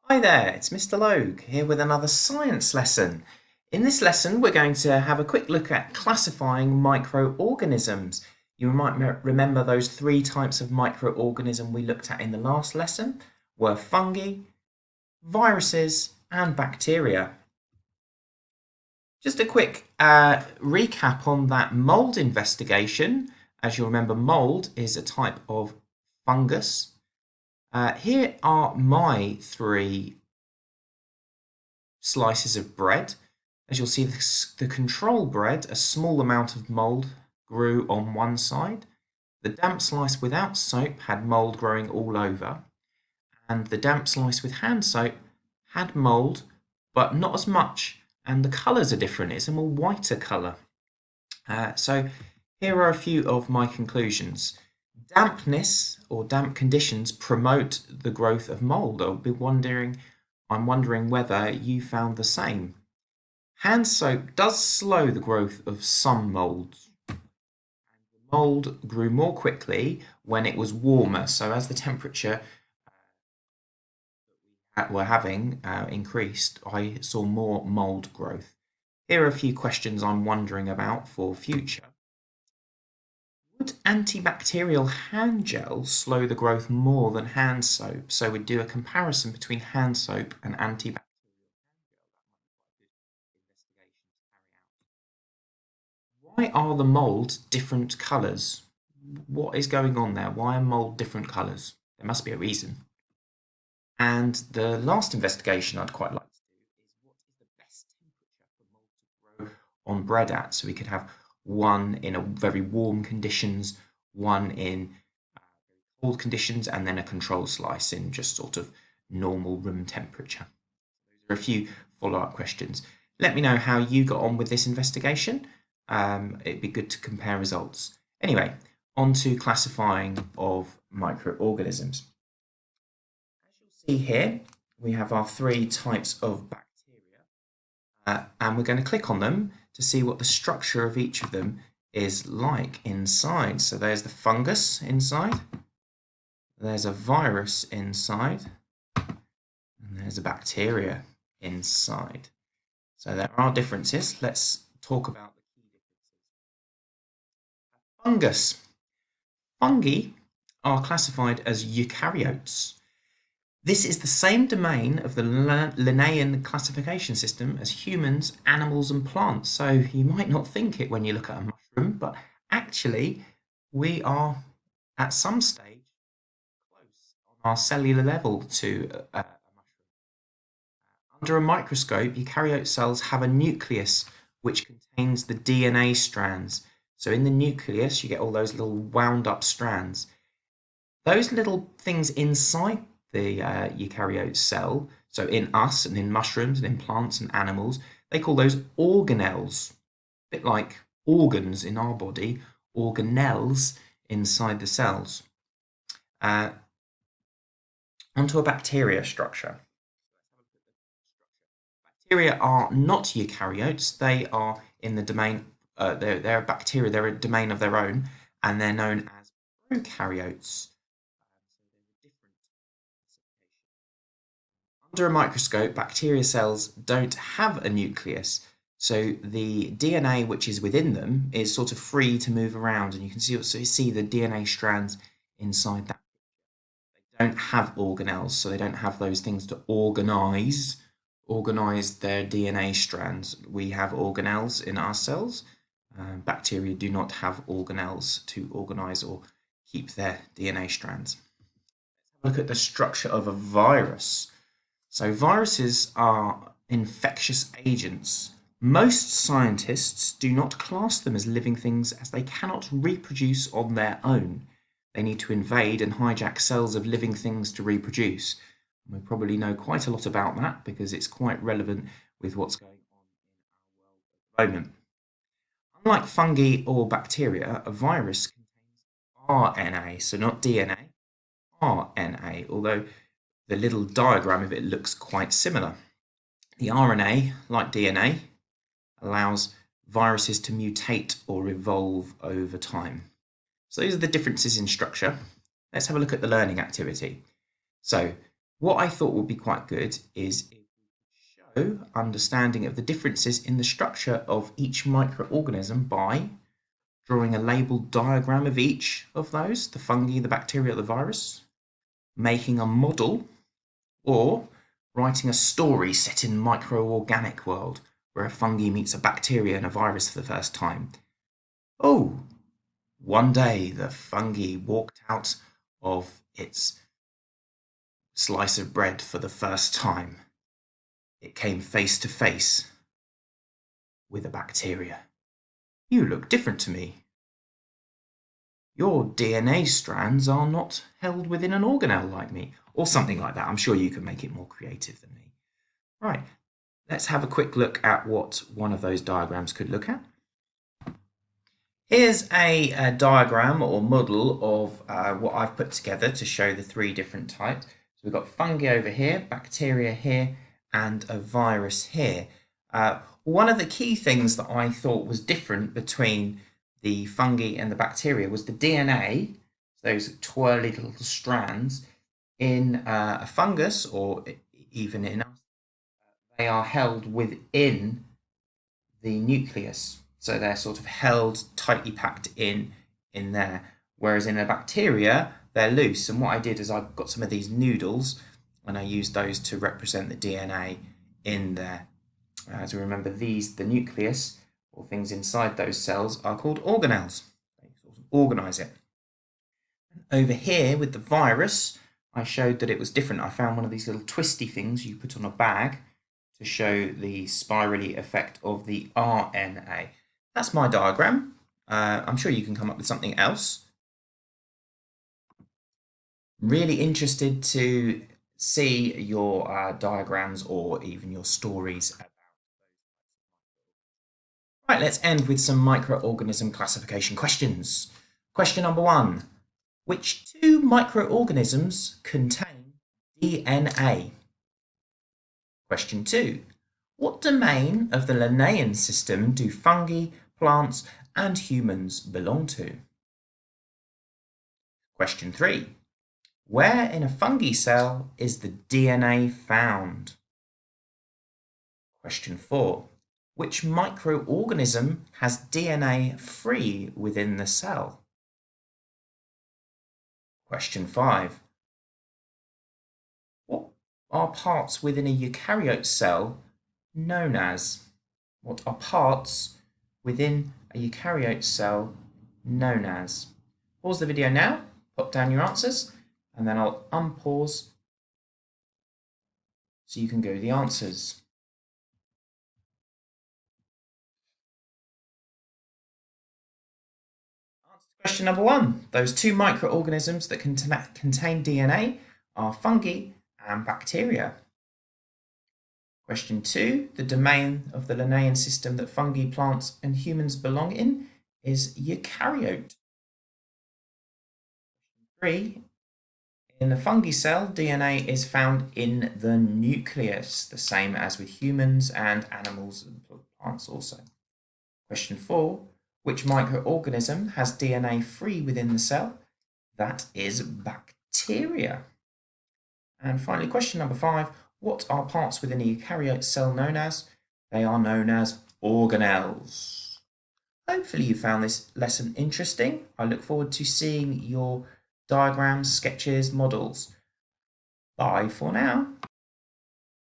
Hi there, it's Mr. Logue here with another science lesson. In this lesson, we're going to have a quick look at classifying microorganisms. You might remember those three types of microorganism we looked at in the last lesson were fungi, viruses, and bacteria. Just a quick recap on that mold investigation. As you'll remember, mold is a type of fungus. Here are my three slices of bread. As you'll see, the control bread, a small amount of mould grew on one side. The damp slice without soap had mould growing all over. And the damp slice with hand soap had mould, but not as much. And the colours are different. It's a more whiter colour. So here are a few of my conclusions. Dampness or damp conditions promote the growth of mould. I'm wondering whether you found the same. Hand soap does slow the growth of some moulds. Mould grew more quickly when it was warmer, so as the temperature that we're having increased, I saw more mould growth. Here are a few questions I'm wondering about for future. Would antibacterial hand gel slow the growth more than hand soap? So we'd do a comparison between hand soap and antibacterial hand gel. Why are the moulds different colours? What is going on there? Why are mould different colours? There must be a reason. And the last investigation I'd quite like to do is what is the best temperature for mould to grow on bread at? So we could have one in a very warm conditions, one in cold conditions, and then a control slice in just sort of normal room temperature. Those are a few follow-up questions. Let me know how you got on with this investigation. It'd be good to compare results. Anyway, on to classifying of microorganisms. As you'll see here, we have our three types of bacteria, and we're going to click on them to see what the structure of each of them is like inside. So there's the fungus inside, there's a virus inside, and there's a bacteria inside. So there are differences. Let's talk about the key differences. Fungus. Fungi are classified as eukaryotes. This is the same domain of the Linnaean classification system as humans, animals, and plants. So you might not think it when you look at a mushroom, but actually we are at some stage close on our cellular level to a mushroom. Under a microscope, eukaryote cells have a nucleus which contains the DNA strands. So in the nucleus, you get all those little wound up strands. Those little things inside the eukaryote cell, so in us and in mushrooms and in plants and animals, they call those organelles, a bit like organs in our body, organelles inside the cells. Onto a bacteria structure. Bacteria are not eukaryotes, they are in the domain, they're a bacteria, they're a domain of their own, and they're known as prokaryotes. Under a microscope, bacteria cells don't have a nucleus, so the DNA which is within them is sort of free to move around, and you can see the DNA strands inside that. They don't have organelles, so they don't have those things to organize their DNA strands. We have organelles in our cells. Bacteria do not have organelles to organize or keep their DNA strands. Let's have a look at the structure of a virus. So viruses are infectious agents. Most scientists do not class them as living things as they cannot reproduce on their own. They need to invade and hijack cells of living things to reproduce. We probably know quite a lot about that because it's quite relevant with what's going on in our world at the moment. Unlike fungi or bacteria, a virus contains RNA, so not DNA, RNA, although the little diagram of it looks quite similar. The RNA, like DNA, allows viruses to mutate or evolve over time. So those are the differences in structure. Let's have a look at the learning activity. So what I thought would be quite good is if we show understanding of the differences in the structure of each microorganism by drawing a labeled diagram of each of those, the fungi, the bacteria, the virus, making a model, or writing a story set in microorganic world where a fungi meets a bacteria and a virus for the first time. Oh, one day the fungi walked out of its slice of bread for the first time. It came face to face with a bacteria. You look different to me. Your DNA strands are not held within an organelle like me, or something like that. I'm sure you can make it more creative than me. Right, let's have a quick look at what one of those diagrams could look at. Here's a diagram or model of what I've put together to show the three different types. So we've got fungi over here, bacteria here, and a virus here. One of the key things that I thought was different between the fungi and the bacteria was the DNA, those twirly little strands. In a fungus, or even in us, they are held within the nucleus. So they're sort of held tightly packed in there. Whereas in a bacteria, they're loose. And what I did is I got some of these noodles and I used those to represent the DNA in there. As we remember, these, the nucleus, or things inside those cells, are called organelles. They sort of organize it. Over here with the virus, I showed that it was different. I found one of these little twisty things you put on a bag to show the spirally effect of the RNA. That's my diagram. I'm sure you can come up with something else. Really interested to see your diagrams or even your stories. Right, let's end with some microorganism classification questions. Question number 1. Which two microorganisms contain DNA? Question 2. What domain of the Linnaean system do fungi, plants, and humans belong to? Question 3. Where in a fungi cell is the DNA found? Question 4. Which microorganism has DNA free within the cell? Question 5. What are parts within a eukaryote cell known as? What are parts within a eukaryote cell known as? Pause the video now, pop down your answers, and then I'll unpause so you can go the answers. Answer to question number 1. Those two microorganisms that contain DNA are fungi and bacteria. Question 2. The domain of the Linnaean system that fungi, plants, and humans belong in is eukaryote. 3. In the fungi cell, DNA is found in the nucleus, the same as with humans and animals and plants also. Question 4. Which microorganism has DNA free within the cell? That is bacteria. And finally, question number 5. What are parts within a eukaryote cell known as? They are known as organelles. Hopefully you found this lesson interesting. I look forward to seeing your diagrams, sketches, models. Bye for now.